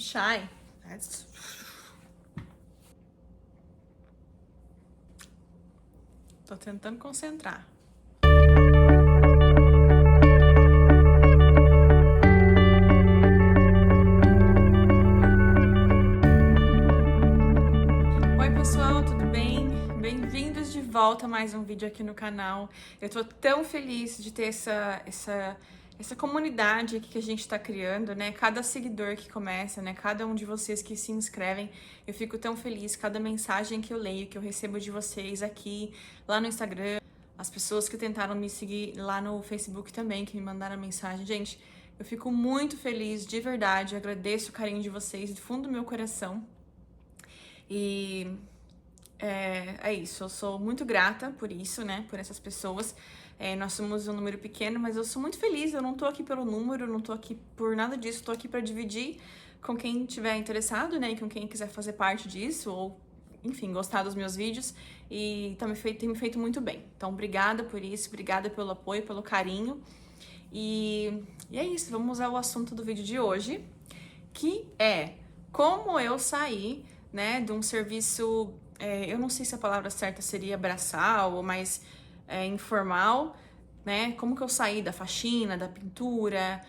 shy. That's... Tô tentando concentrar. Oi pessoal, tudo bem? Bem-vindos de volta a mais um vídeo aqui no canal. Eu tô tão feliz de ter essa comunidade aqui que a gente tá criando, né? Cada seguidor que começa, né? Cada um de vocês que se inscrevem, eu fico tão feliz. Cada mensagem que eu leio, que eu recebo de vocês aqui, lá no Instagram, as pessoas que tentaram me seguir lá no Facebook também, que me mandaram mensagem. Gente, eu fico muito feliz, de verdade. Eu agradeço o carinho de vocês, do fundo do meu coração. E é isso, eu sou muito grata por isso, né? Por essas pessoas. Nós somos um número pequeno, mas eu sou muito feliz. Eu não tô aqui pelo número, não tô aqui por nada disso. Tô aqui pra dividir com quem tiver interessado, né? E com quem quiser fazer parte disso, ou, enfim, gostar dos meus vídeos. E tem me feito muito bem. Então, obrigada por isso, obrigada pelo apoio, pelo carinho. E é isso, vamos ao assunto do vídeo de hoje, que é como eu saí, né, de um serviço, eu não sei se a palavra certa seria braçal ou mais informal, né, como que eu saí da faxina, da pintura,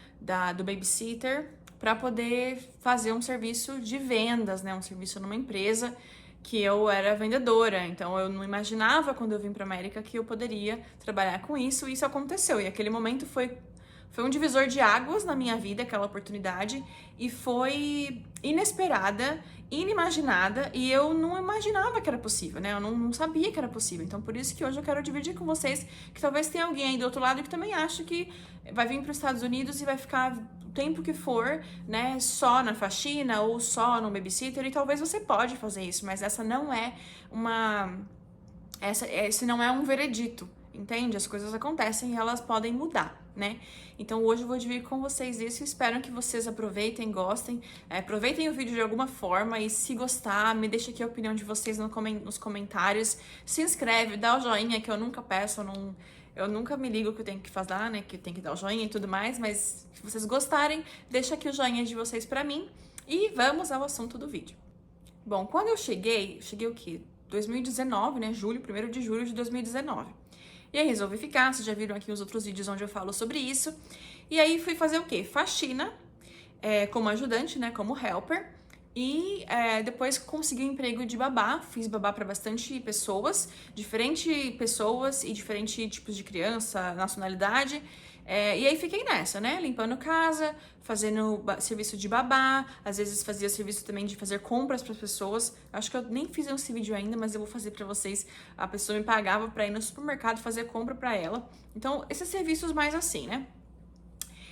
do babysitter, para poder fazer um serviço de vendas, né, um serviço numa empresa que eu era vendedora. Então eu não imaginava quando eu vim para América que eu poderia trabalhar com isso, e isso aconteceu, e aquele momento foi um divisor de águas na minha vida, aquela oportunidade, e foi inesperada, inimaginada, e eu não imaginava que era possível, né? Eu não sabia que era possível. Então, por isso que hoje eu quero dividir com vocês, que talvez tenha alguém aí do outro lado que também acha que vai vir para os Estados Unidos e vai ficar o tempo que for, né, só na faxina ou só no babysitter, e talvez você pode fazer isso, mas esse não é um veredito. Entende? As coisas acontecem e elas podem mudar, né? Então hoje eu vou dividir com vocês isso. Espero que vocês aproveitem, gostem, aproveitem o vídeo de alguma forma, e se gostar, me deixa aqui a opinião de vocês nos comentários. Se inscreve, dá o joinha, que eu nunca peço, eu nunca me ligo que eu tenho que fazer, né? Que tem que dar o joinha e tudo mais, mas se vocês gostarem, deixa aqui o joinha de vocês pra mim e vamos ao assunto do vídeo. Bom, quando eu cheguei o quê? 2019, né? 1º de julho de 2019. E aí resolvi ficar, vocês já viram aqui os outros vídeos onde eu falo sobre isso. E aí fui fazer o quê? Faxina, como ajudante, né, como helper. E depois consegui um emprego de babá, fiz babá para bastante pessoas, diferentes pessoas e diferentes tipos de criança, nacionalidade. E aí fiquei nessa, né, limpando casa, fazendo serviço de babá, às vezes fazia serviço também de fazer compras para as pessoas. Acho que eu nem fiz esse vídeo ainda, mas eu vou fazer para vocês. A pessoa me pagava para ir no supermercado fazer compra para ela. Então, esses serviços mais assim, né?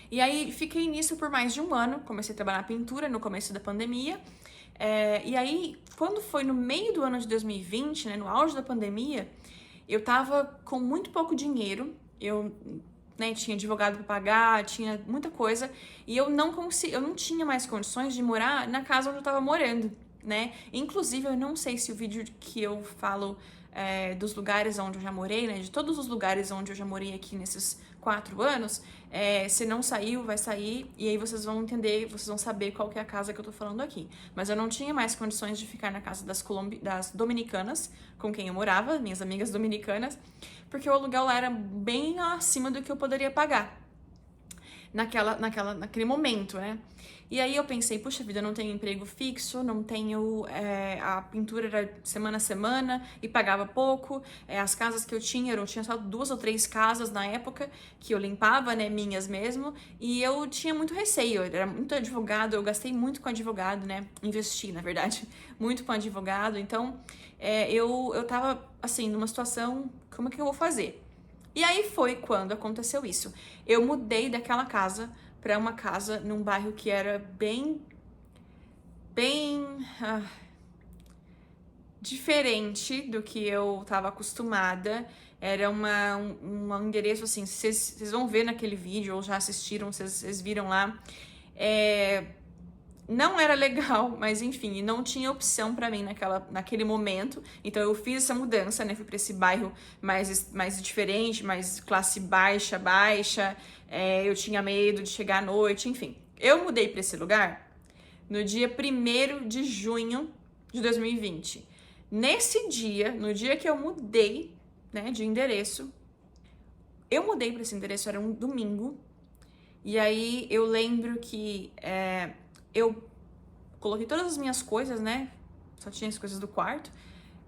E aí fiquei nisso por mais de um ano, comecei a trabalhar na pintura no começo da pandemia. E aí, quando foi no meio do ano de 2020, né, no auge da pandemia, eu tava com muito pouco dinheiro, né, tinha advogado para pagar, tinha muita coisa, e eu não tinha mais condições de morar na casa onde eu tava morando, né? Inclusive, eu não sei se o vídeo que eu falo dos lugares onde eu já morei, né, de todos os lugares onde eu já morei aqui nesses 4 anos, se não saiu, vai sair, e aí vocês vão entender, vocês vão saber qual que é a casa que eu tô falando aqui. Mas eu não tinha mais condições de ficar na casa das dominicanas, com quem eu morava, minhas amigas dominicanas, porque o aluguel lá era bem acima do que eu poderia pagar naquele momento, né? E aí eu pensei, puxa vida, eu não tenho emprego fixo, não tenho... a pintura era semana a semana e pagava pouco. As casas que eu tinha só 2 ou 3 casas na época que eu limpava, né, minhas mesmo. E eu tinha muito receio, era muito advogado, eu gastei muito com advogado, né? Investi, na verdade, muito com advogado. Então, eu tava, assim, numa situação, como é que eu vou fazer? E aí foi quando aconteceu isso. Eu mudei daquela casa para uma casa num bairro que era bem diferente do que eu estava acostumada. Era um endereço assim, vocês vão ver naquele vídeo, ou já assistiram, vocês viram lá. Não era legal, mas enfim, não tinha opção pra mim naquele momento. Então eu fiz essa mudança, né? Fui pra esse bairro mais diferente, mais classe baixa. Eu tinha medo de chegar à noite, enfim. Eu mudei pra esse lugar no dia 1º de junho de 2020. Nesse dia, no dia que eu mudei, né, de endereço, eu mudei para esse endereço, era um domingo, e aí eu lembro que eu coloquei todas as minhas coisas, né, só tinha as coisas do quarto,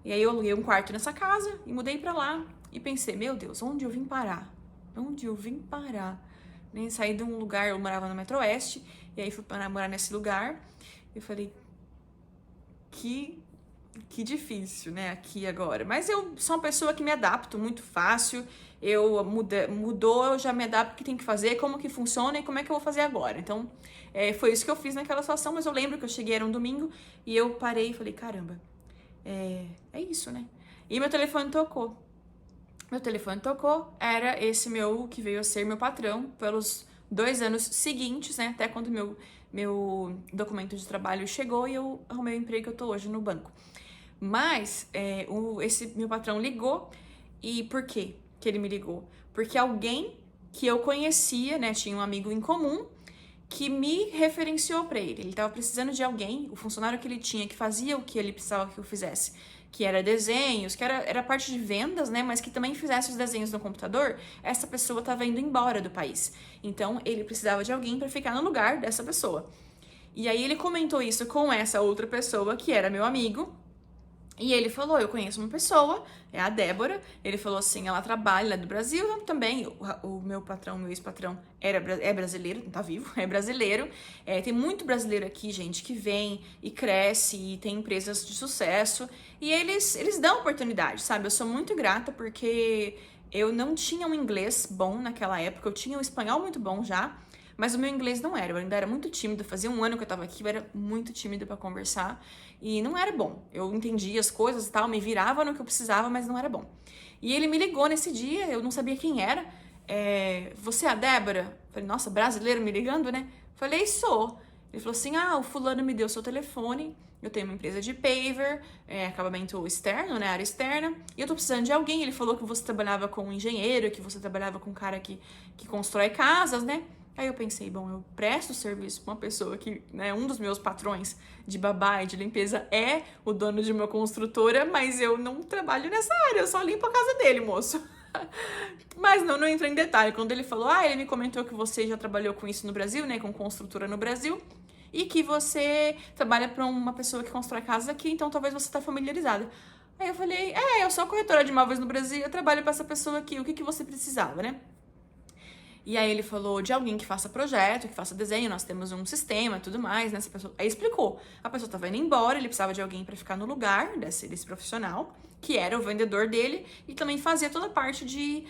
e aí eu aluguei um quarto nessa casa e mudei pra lá. E pensei, meu Deus, onde eu vim parar? Onde eu vim parar? Né? Saí de um lugar, eu morava no Metro Oeste, e aí fui para morar nesse lugar. Eu falei, que difícil, né, aqui agora. Mas eu sou uma pessoa que me adapto muito fácil. Mudou, eu já me adapto o que tem que fazer, como que funciona e como é que eu vou fazer agora. Então, foi isso que eu fiz naquela situação, mas eu lembro que eu cheguei, era um domingo, e eu parei e falei, caramba, é isso, né? E meu telefone tocou. Meu telefone tocou, era esse meu, que veio a ser meu patrão pelos 2 anos seguintes, né? Até quando meu documento de trabalho chegou e eu arrumei o emprego que eu tô hoje no banco. Mas esse meu patrão ligou, e por quê que ele me ligou? Porque alguém que eu conhecia, né? Tinha um amigo em comum, que me referenciou para ele. Ele estava precisando de alguém, o funcionário que ele tinha, que fazia o que ele precisava que eu fizesse, que era desenhos, que era parte de vendas, né, mas que também fizesse os desenhos no computador. Essa pessoa estava indo embora do país. Então, ele precisava de alguém para ficar no lugar dessa pessoa. E aí ele comentou isso com essa outra pessoa, que era meu amigo, e ele falou, eu conheço uma pessoa, é a Débora. Ele falou assim, ela trabalha do Brasil também. O meu patrão, meu ex-patrão, é brasileiro, não tá vivo, é brasileiro. Tem muito brasileiro aqui, gente, que vem e cresce e tem empresas de sucesso. E eles dão oportunidade, sabe? Eu sou muito grata porque eu não tinha um inglês bom naquela época. Eu tinha um espanhol muito bom já, mas o meu inglês não era, eu ainda era muito tímida, fazia 1 ano que eu tava aqui, eu era muito tímida pra conversar e não era bom. Eu entendia as coisas e tal, me virava no que eu precisava, mas não era bom. E ele me ligou nesse dia, eu não sabia quem era. Você é a Débora? Falei, nossa, brasileiro me ligando, né? Falei, sou. Ele falou assim, o fulano me deu seu telefone, eu tenho uma empresa de paver, acabamento externo, né, área externa, e eu tô precisando de alguém. Ele falou que você trabalhava com um engenheiro, que você trabalhava com um cara que constrói casas, né? Aí eu pensei, bom, eu presto serviço pra uma pessoa que, né, um dos meus patrões de babá e de limpeza é o dono de uma construtora, mas eu não trabalho nessa área, eu só limpo a casa dele, moço. Mas não entrou em detalhe. Quando ele falou, ele me comentou que você já trabalhou com isso no Brasil, né, com construtora no Brasil, e que você trabalha pra uma pessoa que constrói casas aqui, então talvez você tá familiarizada. Aí eu falei, eu sou corretora de imóveis no Brasil, eu trabalho pra essa pessoa aqui, o que você precisava, né? E aí ele falou de alguém que faça projeto, que faça desenho, nós temos um sistema, tudo mais, né? Essa pessoa... Aí explicou. A pessoa tava indo embora, ele precisava de alguém para ficar no lugar desse profissional, que era o vendedor dele, e também fazia toda a parte de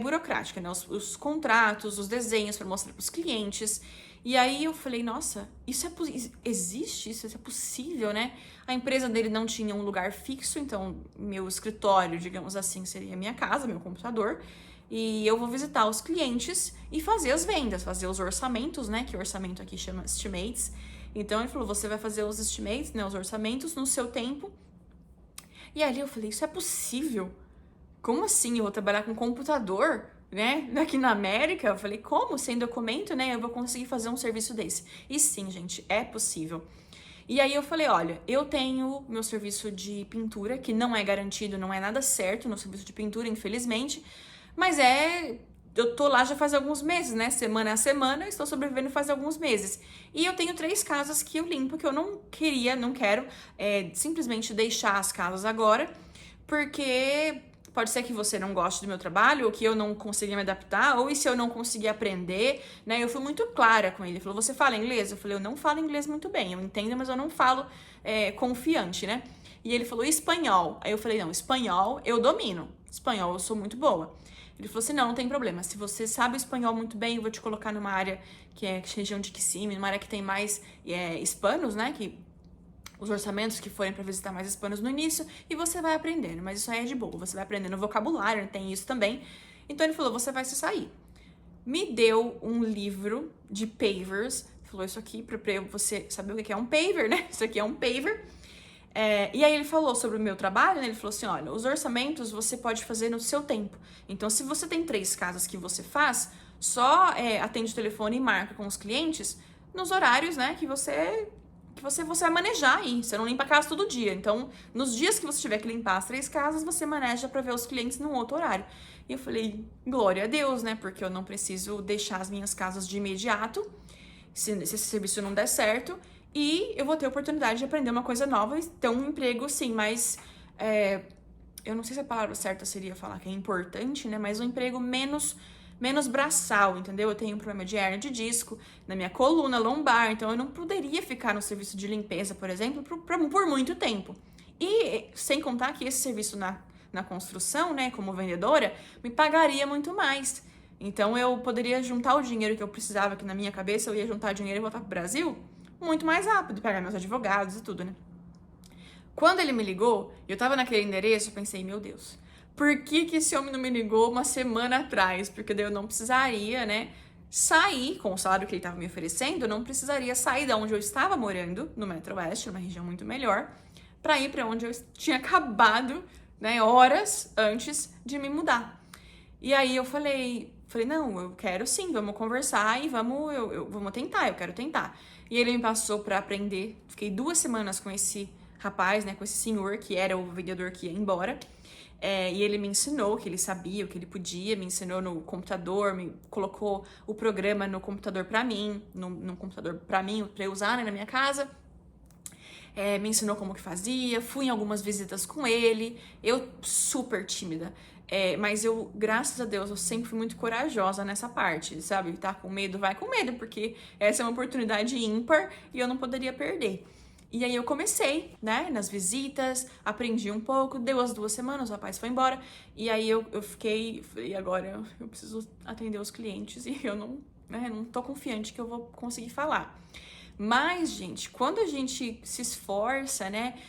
burocrática, né? Os contratos, os desenhos para mostrar para os clientes. E aí eu falei, nossa, existe isso? Isso é possível, né? A empresa dele não tinha um lugar fixo, então meu escritório, digamos assim, seria minha casa, meu computador. E eu vou visitar os clientes e fazer as vendas, fazer os orçamentos, né? Que o orçamento aqui chama estimates. Então ele falou, você vai fazer os estimates, né? Os orçamentos no seu tempo. E ali eu falei, isso é possível? Como assim? Eu vou trabalhar com computador, né? Aqui na América? Eu falei, como? Sem documento, né? Eu vou conseguir fazer um serviço desse. E sim, gente, é possível. E aí eu falei, olha, eu tenho meu serviço de pintura, que não é garantido, não é nada certo no serviço de pintura, infelizmente. Mas eu tô lá já faz alguns meses, né? Semana a semana, estou sobrevivendo faz alguns meses. E eu tenho 3 casas que eu limpo, que eu não quero simplesmente deixar as casas agora, porque pode ser que você não goste do meu trabalho, ou que eu não consiga me adaptar, ou e se eu não conseguir aprender, né? Eu fui muito clara com ele. Ele falou, você fala inglês? Eu falei, eu não falo inglês muito bem, eu entendo, mas eu não falo confiante, né? E ele falou, espanhol? Aí eu falei, não, espanhol eu domino. Espanhol eu sou muito boa. Ele falou assim, não tem problema, se você sabe o espanhol muito bem, eu vou te colocar numa área que é região de Kissimmee, numa área que tem mais hispanos, né, que os orçamentos que forem para visitar mais hispanos no início, e você vai aprendendo, mas isso aí é de boa, você vai aprendendo vocabulário, tem isso também. Então ele falou, você vai se sair. Me deu um livro de pavers, falou isso aqui pra você saber o que é um paver, né, isso aqui é um paver. E aí ele falou sobre o meu trabalho, né? Ele falou assim, olha, os orçamentos você pode fazer no seu tempo. Então, se você tem 3 casas que você faz, só atende o telefone e marca com os clientes nos horários, né, que você que você vai manejar aí. Você não limpa a casa todo dia. Então, nos dias que você tiver que limpar as 3 casas, você maneja pra ver os clientes num outro horário. E eu falei, glória a Deus, né? Porque eu não preciso deixar as minhas casas de imediato, se esse serviço não der certo. E eu vou ter a oportunidade de aprender uma coisa nova e ter um emprego, sim, mas eu não sei se a palavra certa seria falar que é importante, né? Mas um emprego menos braçal, entendeu? Eu tenho um problema de hérnia de disco na minha coluna lombar, então eu não poderia ficar no serviço de limpeza, por exemplo, por muito tempo. E sem contar que esse serviço na construção, né, como vendedora, me pagaria muito mais. Então eu poderia juntar o dinheiro que eu precisava, que na minha cabeça eu ia juntar dinheiro e voltar pro Brasil muito mais rápido, pagar meus advogados e tudo, né? Quando ele me ligou, eu tava naquele endereço, eu pensei, meu Deus, por que esse homem não me ligou uma semana atrás? Porque daí eu não precisaria, né, sair com o salário que ele tava me oferecendo, eu não precisaria sair da onde eu estava morando, no Metro Oeste, numa região muito melhor, pra ir pra onde eu tinha acabado, né, horas antes de me mudar. E aí eu falei, não, eu quero sim, vamos conversar e vamos tentar, eu quero tentar. E ele me passou pra aprender, fiquei 2 semanas com esse rapaz, né, com esse senhor que era o vendedor que ia embora. E ele me ensinou o que ele sabia, o que ele podia, me ensinou no computador, me colocou o programa no computador pra mim, no computador pra mim, pra eu usar, né, na minha casa. Me ensinou como que fazia, fui em algumas visitas com ele, eu super tímida. Mas eu, graças a Deus, eu sempre fui muito corajosa nessa parte, sabe? Tá com medo, vai com medo, porque essa é uma oportunidade ímpar e eu não poderia perder. E aí eu comecei, né, nas visitas, aprendi um pouco, deu as 2 semanas, o rapaz foi embora, e aí eu fiquei, e agora eu preciso atender os clientes e eu não tô confiante que eu vou conseguir falar. Mas, gente, quando a gente se esforça, né,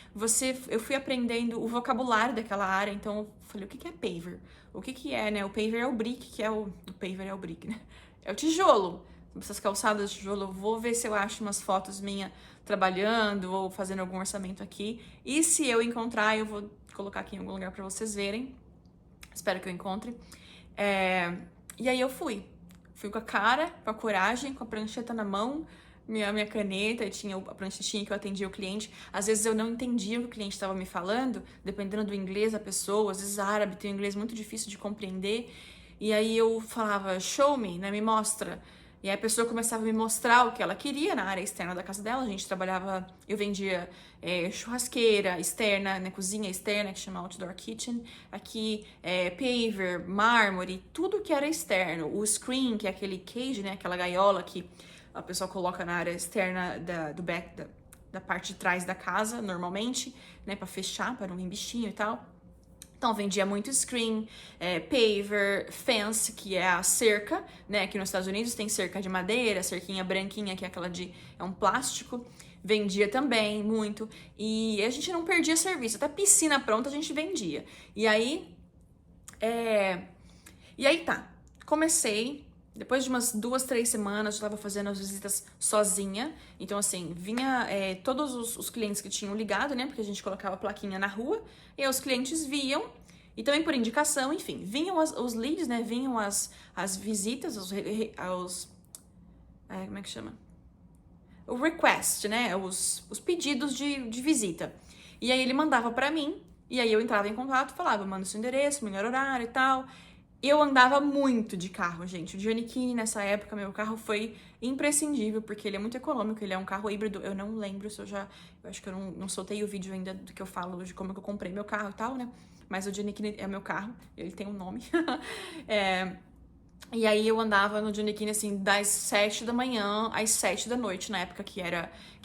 eu fui aprendendo o vocabulário daquela área, então eu falei, o que é paver? O que é, né? O paver é o brick, o paver é o brick, né? É o tijolo. Essas calçadas de tijolo, eu vou ver se eu acho umas fotos minhas trabalhando ou fazendo algum orçamento aqui. E se eu encontrar, eu vou colocar aqui em algum lugar pra vocês verem. Espero que eu encontre. E aí eu fui. Fui com a cara, com a coragem, com a prancheta na mão, minha caneta, tinha a pranchetinha que eu atendia o cliente. Às vezes eu não entendia o que o cliente estava me falando, dependendo do inglês da pessoa, às vezes árabe tem um inglês muito difícil de compreender. E aí eu falava, show me, né, me mostra. E aí a pessoa começava a me mostrar o que ela queria na área externa da casa dela. A gente trabalhava, eu vendia churrasqueira externa, né, cozinha externa, que chama Outdoor Kitchen. Aqui, paver, mármore, tudo que era externo. O screen, que é aquele cage, né, aquela gaiola que a pessoa coloca na área externa da parte de trás da casa, normalmente, né, pra fechar, para não vir bichinho e tal. Então, vendia muito screen, paver, fence, que é a cerca, né? Aqui nos Estados Unidos tem cerca de madeira, cerquinha branquinha, que é aquela é um plástico. Vendia também muito. E a gente não perdia serviço. Até piscina pronta a gente vendia. E aí tá. Comecei. Depois de umas 2, 3 semanas, eu tava fazendo as visitas sozinha. Então, assim, vinha todos os clientes que tinham ligado, né? Porque a gente colocava a plaquinha na rua. E aí os clientes viam. E também por indicação, enfim. Vinham os leads, né? Vinham as visitas, como é que chama? O request, né? Os pedidos de visita. E aí ele mandava pra mim. E aí eu entrava em contato, falava, manda seu endereço, melhor horário e tal. Eu andava muito de carro, gente. O Giannichini, nessa época, meu carro foi imprescindível, porque ele é muito econômico, ele é um carro híbrido. Eu não lembro se eu acho que eu não soltei o vídeo ainda do que eu falo de como que eu comprei meu carro e tal, né? Mas o Giannichini é meu carro, ele tem um nome. E aí eu andava no Giannichini, assim, das 7 da manhã às 7 da noite, na época que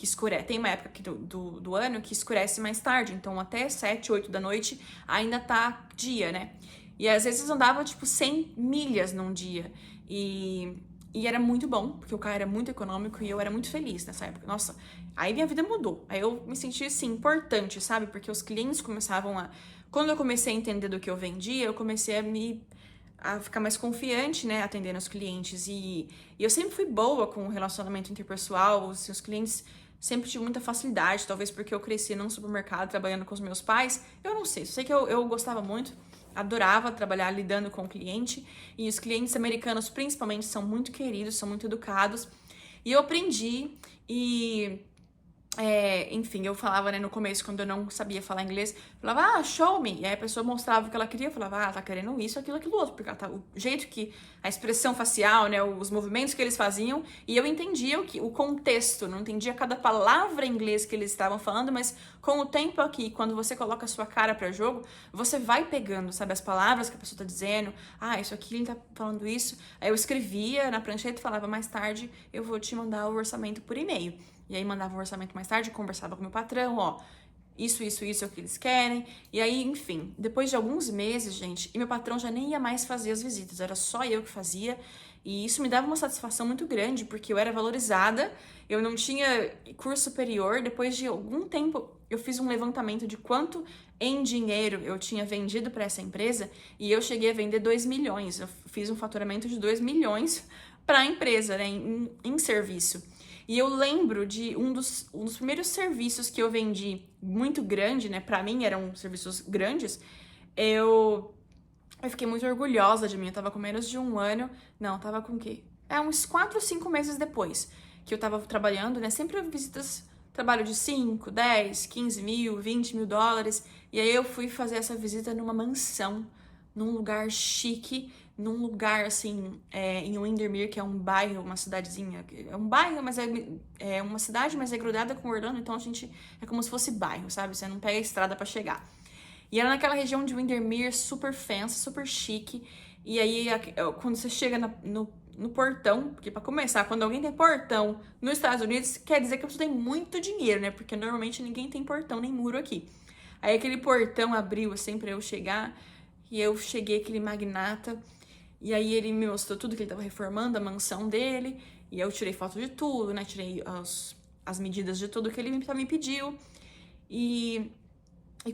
escurece. Tem uma época do ano que escurece mais tarde, então até 7, 8 da noite ainda tá dia, né? E às vezes eu andava, tipo, 100 milhas num dia. E era muito bom, porque o carro era muito econômico e eu era muito feliz nessa época. Nossa, aí minha vida mudou. Aí eu me senti, assim, importante, sabe? Porque os clientes começavam a... Quando eu comecei a entender do que eu vendia, eu comecei a ficar mais confiante, né, atendendo os clientes. E eu sempre fui boa com o relacionamento interpessoal. Os clientes sempre tive muita facilidade, talvez porque eu cresci num supermercado trabalhando com os meus pais. Eu não sei, só sei que eu gostava muito. Adorava trabalhar lidando com o cliente. E os clientes americanos, principalmente, são muito queridos, são muito educados. E eu aprendi. E enfim, eu falava, né, no começo, quando eu não sabia falar inglês, falava, show me. E aí a pessoa mostrava o que ela queria, eu falava, tá querendo isso, aquilo, aquilo outro. Porque o jeito que, a expressão facial, né, os movimentos que eles faziam, e eu entendia o contexto, não entendia cada palavra em inglês que eles estavam falando, mas com o tempo aqui, quando você coloca a sua cara pra jogo, você vai pegando, sabe, as palavras que a pessoa tá dizendo, isso aqui, ele tá falando isso. Aí eu escrevia na prancheta e falava, mais tarde eu vou te mandar o orçamento por e-mail. E aí mandava o orçamento mais tarde, conversava com meu patrão, isso é o que eles querem. E aí, enfim, depois de alguns meses, gente, e meu patrão já nem ia mais fazer as visitas, era só eu que fazia. E isso me dava uma satisfação muito grande, porque eu era valorizada, eu não tinha curso superior. Depois de algum tempo, eu fiz um levantamento de quanto em dinheiro eu tinha vendido para essa empresa, e eu cheguei a vender 2 milhões. Eu fiz um faturamento de 2 milhões para a empresa, né, em serviço. E eu lembro de um dos primeiros serviços que eu vendi muito grande, né? Pra mim eram serviços grandes. Eu fiquei muito orgulhosa de mim. Eu tava com menos de um ano. Não, tava com o quê? Uns 4 ou 5 meses depois que eu tava trabalhando, né? Sempre visitas, trabalho de 5, 10, 15 mil, 20 mil dólares. E aí eu fui fazer essa visita numa mansão, num lugar chique, num lugar, assim, em Windermere, que é um bairro, uma cidadezinha. É um bairro, mas é uma cidade, mas é grudada com Orlando, então a gente é como se fosse bairro, sabe? Você não pega a estrada pra chegar. E era naquela região de Windermere, super fancy, super chique. E aí, quando você chega no portão, porque pra começar, quando alguém tem portão nos Estados Unidos, quer dizer que a pessoa tem muito dinheiro, né? Porque normalmente ninguém tem portão nem muro aqui. Aí aquele portão abriu, assim, pra eu chegar, e eu cheguei, aquele magnata. E aí ele me mostrou tudo que ele tava reformando, a mansão dele. E eu tirei foto de tudo, né? Tirei as medidas de tudo que ele me pediu. E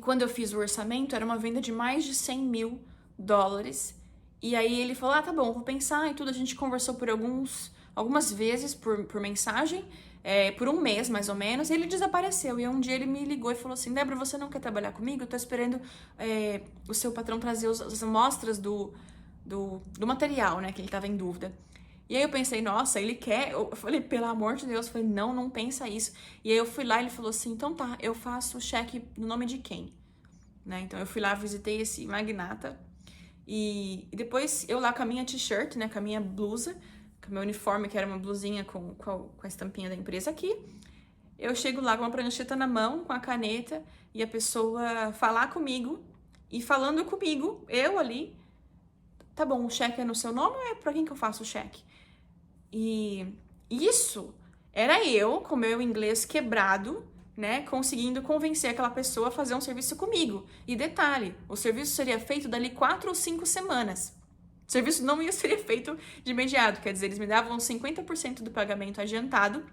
quando eu fiz o orçamento, era uma venda de mais de 100 mil dólares. E aí ele falou, tá bom, vou pensar e tudo. A gente conversou por algumas vezes por mensagem, por um mês mais ou menos, e ele desapareceu. E um dia ele me ligou e falou assim, Débora, você não quer trabalhar comigo? Eu tô esperando o seu patrão trazer as amostras do material, né, que ele tava em dúvida. E aí eu pensei, nossa, ele quer? Eu falei, pelo amor de Deus, eu falei, não pensa isso. E aí eu fui lá e ele falou assim, então tá, eu faço o cheque no nome de quem? Né? Então eu fui lá, visitei esse magnata, e depois eu lá com a minha t-shirt, né, com a minha blusa, com o meu uniforme, que era uma blusinha com a estampinha da empresa aqui, eu chego lá com uma prancheta na mão, com a caneta, e a pessoa falar comigo, e falando comigo, eu ali, tá bom, o cheque é no seu nome ou é pra quem que eu faço o cheque? E isso era eu, com meu inglês quebrado, né, conseguindo convencer aquela pessoa a fazer um serviço comigo. E detalhe, o serviço seria feito dali 4 ou 5 semanas. O serviço não ia ser feito de imediato, quer dizer, eles me davam 50% do pagamento adiantado,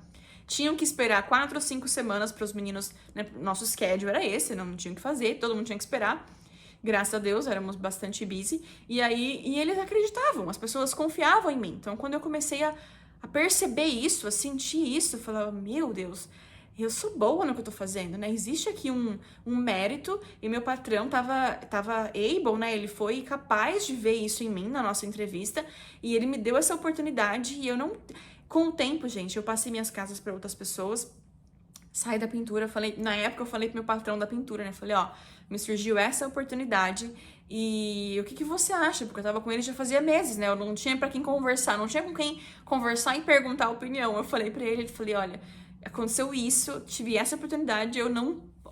tinham que esperar 4 ou 5 semanas para os meninos, né, nosso schedule era esse, não tinham que fazer, todo mundo tinha que esperar. Graças a Deus, éramos bastante busy. E eles acreditavam, as pessoas confiavam em mim. Então, quando eu comecei a perceber isso, a sentir isso, eu falava, meu Deus, eu sou boa no que eu tô fazendo, né? Existe aqui um mérito, e meu patrão tava able, né? Ele foi capaz de ver isso em mim na nossa entrevista, e ele me deu essa oportunidade, e eu não... Com o tempo, gente, eu passei minhas casas para outras pessoas, saí da pintura, na época eu falei pro meu patrão da pintura, né? Falei, me surgiu essa oportunidade e o que você acha? Porque eu tava com ele já fazia meses, né? Eu não tinha pra quem conversar, não tinha com quem conversar e perguntar a opinião. Eu falei pra ele, falei, olha, aconteceu isso, tive essa oportunidade,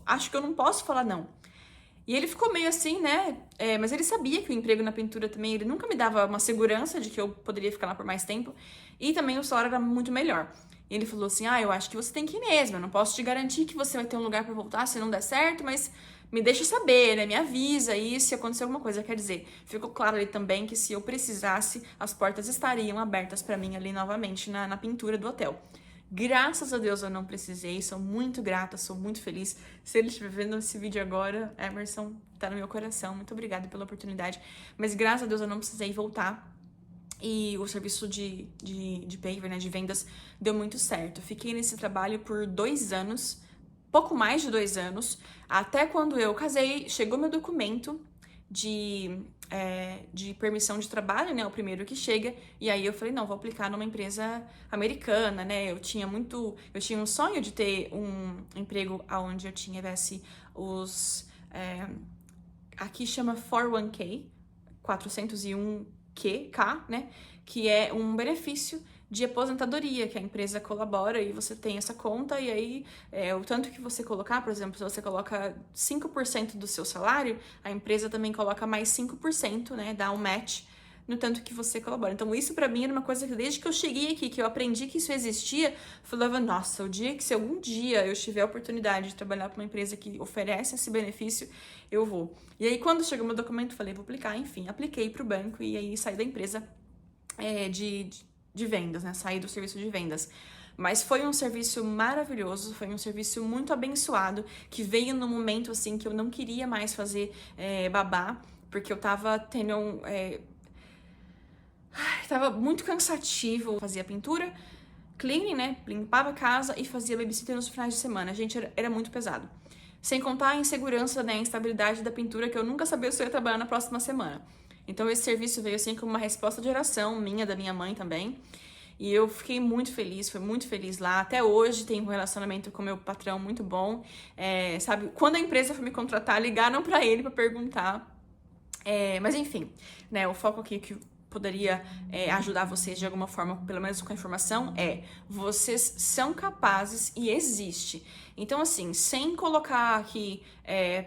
acho que eu não posso falar não. E ele ficou meio assim, né? Mas ele sabia que o emprego na pintura também, ele nunca me dava uma segurança de que eu poderia ficar lá por mais tempo. E também o salário era muito melhor. E ele falou assim, eu acho que você tem que ir mesmo. Eu não posso te garantir que você vai ter um lugar pra voltar se não der certo, mas me deixa saber, né? Me avisa aí se acontecer alguma coisa. Quer dizer, ficou claro ali também que se eu precisasse, as portas estariam abertas pra mim ali novamente na pintura do hotel. Graças a Deus eu não precisei, sou muito grata, sou muito feliz. Se ele estiver vendo esse vídeo agora, Emerson, tá no meu coração, muito obrigada pela oportunidade. Mas graças a Deus eu não precisei voltar. E o serviço de paver, né, de vendas, deu muito certo. Fiquei nesse trabalho por 2 anos, pouco mais de 2 anos, até quando eu casei, chegou meu documento, de permissão de trabalho, né? O primeiro que chega. E aí eu falei, não, vou aplicar numa empresa americana, né? Eu tinha um sonho de ter um emprego onde eu tivesse aqui chama 401k, 401k, né? Que é um benefício de aposentadoria, que a empresa colabora e você tem essa conta, e aí o tanto que você colocar, por exemplo, se você coloca 5% do seu salário, a empresa também coloca mais 5%, né, dá um match no tanto que você colabora. Então isso pra mim era uma coisa que desde que eu cheguei aqui, que eu aprendi que isso existia, eu falava, nossa, se algum dia eu tiver a oportunidade de trabalhar para uma empresa que oferece esse benefício, eu vou. E aí quando chegou meu documento, falei, vou aplicar, enfim, apliquei pro banco e aí saí da empresa de vendas, né? Saí do serviço de vendas. Mas foi um serviço maravilhoso, foi um serviço muito abençoado, que veio num momento, assim, que eu não queria mais fazer babá, porque eu tava tendo tava muito cansativo. Fazia pintura, cleaning, né? Limpava a casa e fazia babysitter nos finais de semana. Gente, era muito pesado. Sem contar a insegurança, né? A instabilidade da pintura, que eu nunca sabia se eu ia trabalhar na próxima semana. Então esse serviço veio assim como uma resposta de oração minha, da minha mãe também. E eu fiquei muito feliz, fui muito feliz lá. Até hoje tenho um relacionamento com meu patrão muito bom. Sabe, quando a empresa foi me contratar, ligaram pra ele pra perguntar. Mas enfim, né, o foco aqui que poderia ajudar vocês de alguma forma, pelo menos com a informação, vocês são capazes e existe. Então, assim, sem colocar aqui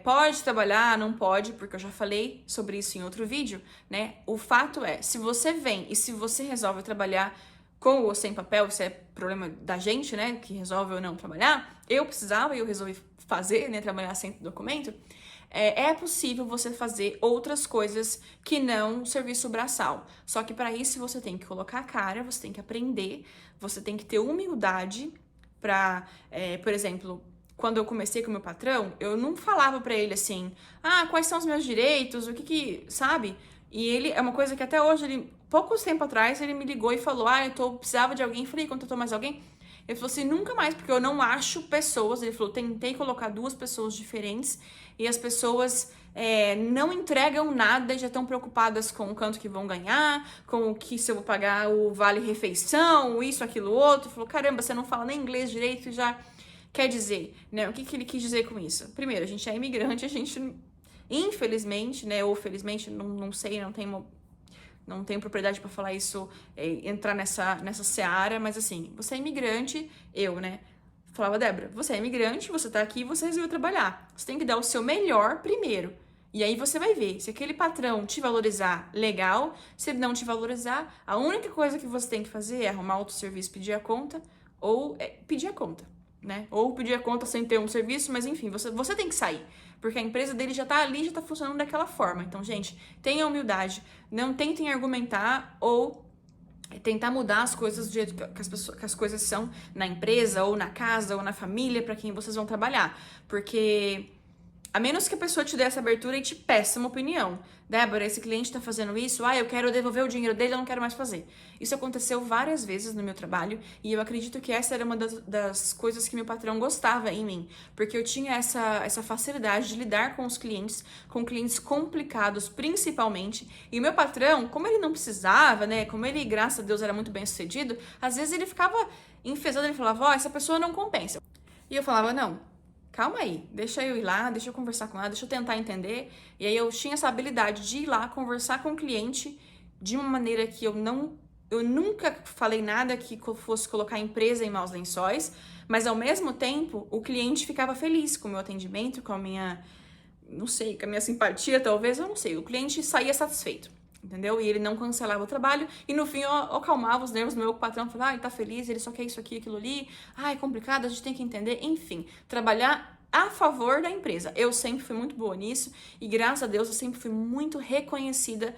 pode trabalhar, não pode, porque eu já falei sobre isso em outro vídeo, né? O fato se você vem e se você resolve trabalhar com ou sem papel, isso é problema da gente, né? Que resolve ou não trabalhar. Eu precisava e eu resolvi fazer, né? Trabalhar sem documento. É possível você fazer outras coisas que não serviço braçal. Só que para isso você tem que colocar a cara, você tem que aprender, você tem que ter humildade para, por exemplo, quando eu comecei com o meu patrão, eu não falava para ele assim, quais são os meus direitos, o que sabe? E ele, é uma coisa que até hoje, poucos tempo atrás, ele me ligou e falou, precisava de alguém, falei, contratou mais alguém? Ele falou assim, nunca mais, porque eu não acho pessoas. Ele falou, tentei colocar 2 pessoas diferentes e as pessoas não entregam nada e já estão preocupadas com o quanto que vão ganhar, com o que se eu vou pagar o vale-refeição, isso, aquilo, outro. Ele falou, caramba, você não fala nem inglês direito e já quer dizer, né? O que ele quis dizer com isso? Primeiro, a gente é imigrante, a gente, infelizmente, né, ou felizmente, não sei, não tenho propriedade para falar isso, entrar nessa seara, mas assim, você é imigrante, né? Falava, Débora, você é imigrante, você tá aqui, você resolveu trabalhar. Você tem que dar o seu melhor primeiro. E aí você vai ver, se aquele patrão te valorizar, legal. Se ele não te valorizar, a única coisa que você tem que fazer é arrumar outro serviço, pedir a conta, ou pedir a conta, né? Ou pedir a conta sem ter um serviço, mas enfim, você tem que sair. Porque a empresa dele já tá ali, já tá funcionando daquela forma. Então, gente, tenha humildade. Não tentem argumentar ou tentar mudar as coisas do jeito que as coisas são na empresa, ou na casa, ou na família, para quem vocês vão trabalhar. Porque a menos que a pessoa te dê essa abertura e te peça uma opinião. Débora, esse cliente tá fazendo isso, eu quero devolver o dinheiro dele, eu não quero mais fazer. Isso aconteceu várias vezes no meu trabalho e eu acredito que essa era uma das coisas que meu patrão gostava em mim, porque eu tinha essa facilidade de lidar com com clientes complicados principalmente, e o meu patrão, como ele não precisava, né, como ele, graças a Deus, era muito bem sucedido, às vezes ele ficava enfesado, ele falava, essa pessoa não compensa. E eu falava, não, calma aí, deixa eu ir lá, deixa eu conversar com ela, deixa eu tentar entender. E aí eu tinha essa habilidade de ir lá conversar com o cliente de uma maneira que eu nunca falei nada que fosse colocar a empresa em maus lençóis, mas ao mesmo tempo o cliente ficava feliz com o meu atendimento, com a minha, não sei, com a minha simpatia talvez, eu não sei, o cliente saía satisfeito. Entendeu? E ele não cancelava o trabalho. E no fim eu acalmava os nervos do meu patrão. Falava, ele tá feliz, ele só quer isso aqui, aquilo ali. É complicado, a gente tem que entender. Enfim, trabalhar a favor da empresa. Eu sempre fui muito boa nisso. E graças a Deus eu sempre fui muito reconhecida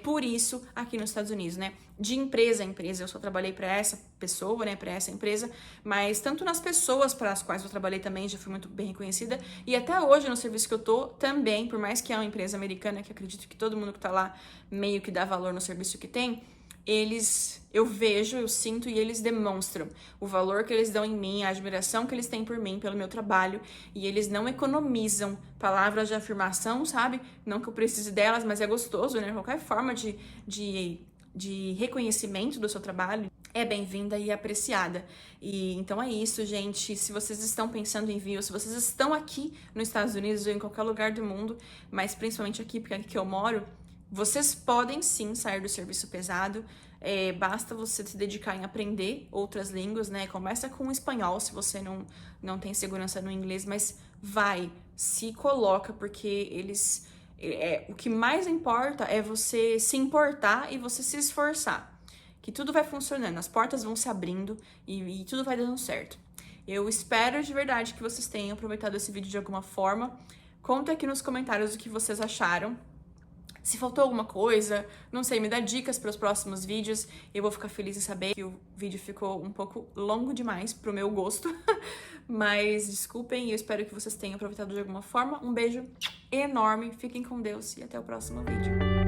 por isso aqui nos Estados Unidos, né? De empresa a empresa. Eu só trabalhei para essa pessoa, né? Para essa empresa. Mas tanto nas pessoas para as quais eu trabalhei também, já fui muito bem reconhecida. E até hoje no serviço que eu tô também, por mais que é uma empresa americana, que acredito que todo mundo que tá lá meio que dá valor no serviço que tem, eu vejo, eu sinto e eles demonstram o valor que eles dão em mim, a admiração que eles têm por mim, pelo meu trabalho, e eles não economizam palavras de afirmação, sabe? Não que eu precise delas, mas é gostoso, né? Qualquer forma de reconhecimento do seu trabalho é bem-vinda e apreciada. E então é isso, gente. Se vocês estão pensando em vir, ou se vocês estão aqui nos Estados Unidos ou em qualquer lugar do mundo, mas principalmente aqui, porque é aqui que eu moro, vocês podem sim sair do serviço pesado. Basta você se dedicar em aprender outras línguas, né? Começa com o espanhol, se você não tem segurança no inglês, mas se coloca, porque eles... o que mais importa é você se importar e você se esforçar. Que tudo vai funcionando, as portas vão se abrindo e tudo vai dando certo. Eu espero de verdade que vocês tenham aproveitado esse vídeo de alguma forma. Conta aqui nos comentários o que vocês acharam. Se faltou alguma coisa, não sei, me dá dicas para os próximos vídeos. Eu vou ficar feliz em saber que o vídeo ficou um pouco longo demais pro meu gosto. Mas desculpem, eu espero que vocês tenham aproveitado de alguma forma. Um beijo enorme, fiquem com Deus e até o próximo vídeo.